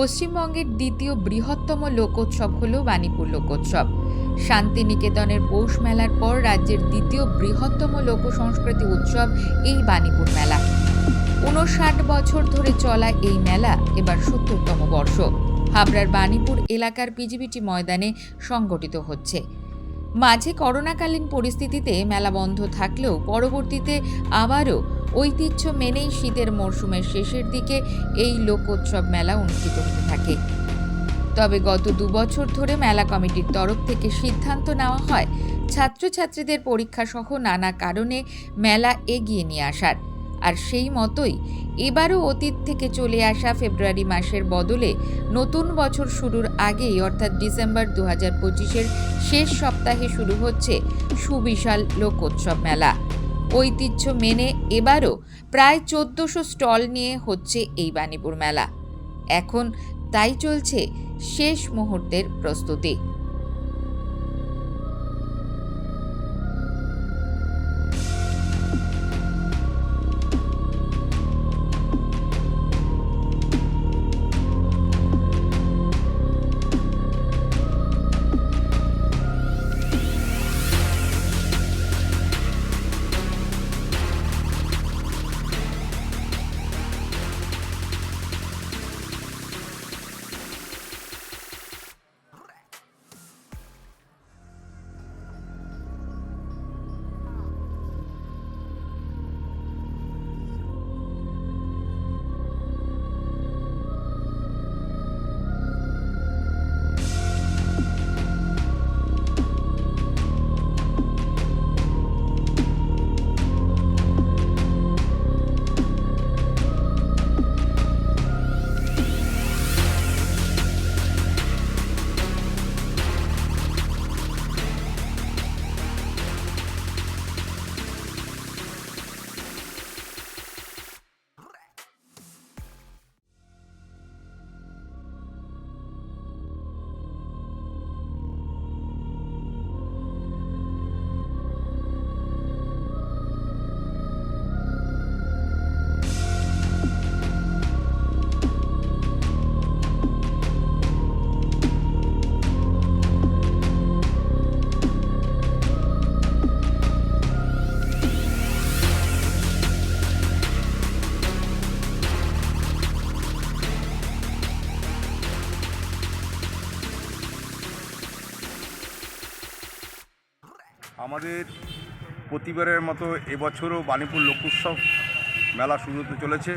পশ্চিমবঙ্গের দ্বিতীয় বৃহত্তম লোকোৎসব হল বাণীপুর লোকোৎসব। শান্তিনিকেতনের পৌষ মেলার পর রাজ্যের দ্বিতীয় বৃহত্তম লোক সংস্কৃতি উৎসব এই বাণীপুর মেলা। ৫৯ বছর ধরে চলা এই মেলা এবার ৭০তম বর্ষ। হাবড়ার বাণীপুর এলাকার পিজিবিটি ময়দানে সংগঠিত হচ্ছে। মাঝে করোনাকালীন পরিস্থিতিতে মেলা বন্ধ থাকলেও পরবর্তীতে আবারও ঐতিহ্য মেনেই শীতের মরশুমের শেষের দিকে এই লোকোৎসব মেলা অনুষ্ঠিত হতে থাকে। তবে গত ২ বছর ধরে মেলা কমিটির তরফ থেকে সিদ্ধান্ত নেওয়া হয় ছাত্রছাত্রীদের পরীক্ষা সহ নানা কারণে মেলা এগিয়ে নিয়ে আসার। আর সেই মতোই এবারও অতীত থেকে চলে আসা ফেব্রুয়ারি মাসের বদলে নতুন বছর শুরুর আগেই অর্থাৎ ডিসেম্বর ২০২৫-এর শেষ সপ্তাহে শুরু হচ্ছে সুবিশাল লোকোৎসব মেলা। ঐতিহ্য মেনে এবারও প্রায় ১৪০০ স্টল নিয়ে হচ্ছে এই বাণীপুর মেলা। এখন তাই চলছে শেষ মুহূর্তের প্রস্তুতি। আমাদের প্রতিবারের মতো এবছরও বাণীপুর লোকোৎসব মেলা শুরু হতে চলেছে।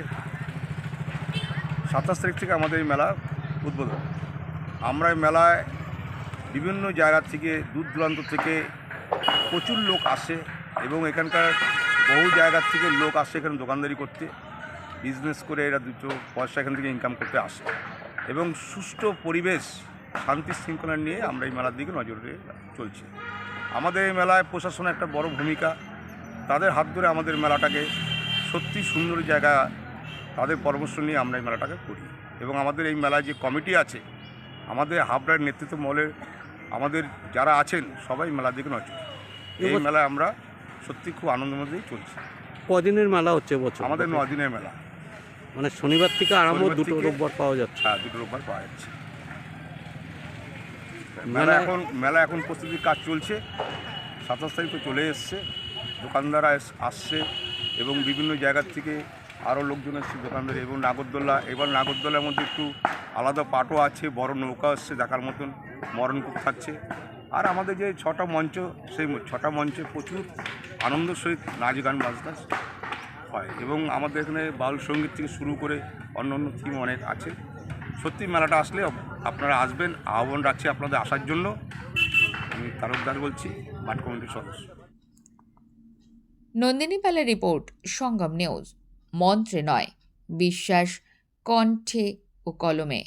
২৭ তারিখ থেকে আমাদের এই মেলা উদ্বোধন। আমরা এই মেলায় বিভিন্ন জায়গা থেকে দূর দূরান্ত থেকে প্রচুর লোক আসে এবং এখানকার বহু জায়গার থেকে লোক আসে এখানে দোকানদারি করতে, বিজনেস করে এরা দুটো পয়সা এখান থেকে ইনকাম করতে আসে এবং সুষ্ঠু পরিবেশ শান্তি শৃঙ্খলা নিয়ে আমরা এই মেলার দিকে নজর দিয়ে চলছি। আমাদের এই মেলায় প্রশাসনের একটা বড় ভূমিকা, তাদের হাত ধরে আমাদের মেলাটাকে সত্যি সুন্দর জায়গা, তাদের পরামর্শ নিয়ে আমরা এই মেলাটাকে করি এবং আমাদের এই মেলায় যে কমিটি আছে, আমাদের হাবড়ার নেতৃত্ব মহলে আমাদের যারা আছেন সবাই মেলার দিকে নজর। এই মেলায় আমরা সত্যি খুব আনন্দের মধ্যেই চলছি। কদিনের মেলা হচ্ছে বছর? আমাদের ৯ দিনের মেলা, মানে শনিবার থেকে আরম্ভ, দুটো রোববার পাওয়া যাচ্ছে। হ্যাঁ, দুটো রোববার পাওয়া যাচ্ছে। মেলা এখন প্রস্তুতির কাজ চলছে। ২৭ তারিখ তো চলে এসছে, দোকানদাররা আসছে এবং বিভিন্ন জায়গার থেকে আরও লোকজন এসছে দোকানদার এবং নাগরদোল্লা। এবার নাগরদোল্লার মধ্যে একটু আলাদা পাটও আছে, বড় নৌকা আসছে দেখার মতন, মরণকূপ থাকছে। আর আমাদের যে ৬টা মঞ্চ, সেই ৬টা মঞ্চে প্রচুর আনন্দের সহিত নাচ গান বাজনাচ হয় এবং আমাদের এখানে বাউল সঙ্গীত থেকে শুরু করে অন্য অন্য থিম অনেক আছে। সত্যি মেলাটা আসলে আপনারা আসবেন, আহ্বান রাখছি আপনাদের আসার জন্য। আমি তারকদার বলছি, মাঠ কমিটির সদস্য। নন্দিনী পালের রিপোর্ট, সঙ্গম নিউজ। মন্ত্রে নয়, বিশ্বাস কণ্ঠে ও কলমে।